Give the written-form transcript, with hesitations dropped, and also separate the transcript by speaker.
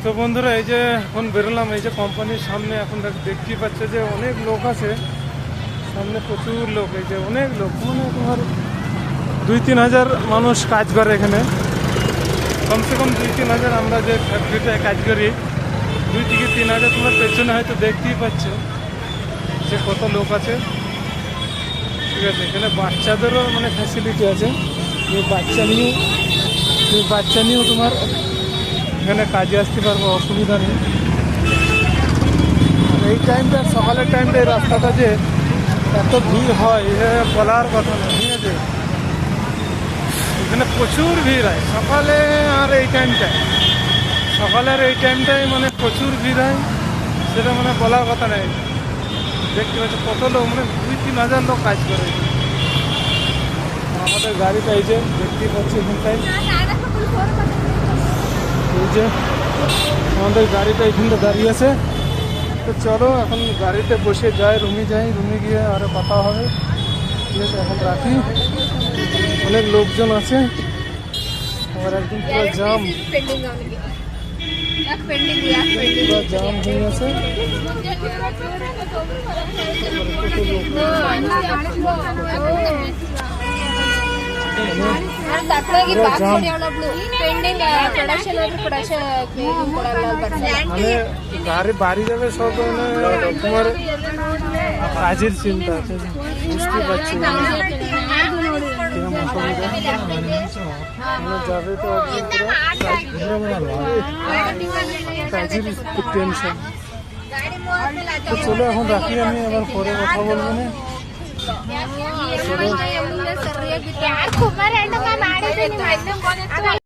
Speaker 1: তো বন্ধুরা এই যে এখন বেরোলাম এই যে কোম্পানির সামনে, এখন দেখতেই পাচ্ছে যে অনেক লোক আছে সামনে, প্রচুর লোক, এই যে অনেক লোক, মানে তোমার 2-3 হাজার মানুষ কাজ করে এখানে, কমসে কম 2-3 হাজার। আমরা যে ফ্যাক্টরিটায় কাজ করি 2-3 হাজার, তোমার পেছনে হয়তো দেখতেই পাচ্ছ যে কত লোক আছে। ঠিক আছে, এখানে বাচ্চাদেরও মানে ফ্যাসিলিটি আছে, তুমি বাচ্চা নিয়েও তোমার এখানে কাজে আসতে পারবো, অসুবিধা নেই। আর এই টাইমটা, সকালের টাইমটা, এই রাস্তাটা যে এত ভিড় হয় বলার কথা না। ঠিক আছে, এখানে প্রচুর ভিড় হয় সকালে, আর এই টাইমটায়, সকালের এই টাইমটায় মানে প্রচুর ভিড় হয়, সেটা মানে বলার কথা নেই। দেখতে পাচ্ছি কত লোক, মানে 2-3 হাজার লোক কাজ করে। আমাদের গাড়িটা এই যে দেখতেই পাচ্ছি এখানটায়, এই যে আমাদের গাড়িটা এখানটা দাঁড়িয়ে আছে। তো চলো এখন গাড়িতে বসে যাই, রুমে গিয়ে আরো কথা হবে। ঠিক আছে, এখন রাখি, অনেক লোকজন আছে, আবার একদম পুরো জাম হয়ে আছে। মানে গাড়ি বাড়ি যাবে সব, তোমার কাজের চিন্তা আছে, বুঝতে পারছি যাবে তো কাজের টেনশন। তো চলো এখন রাখি, আমি আবার পরে কথা বলবো না।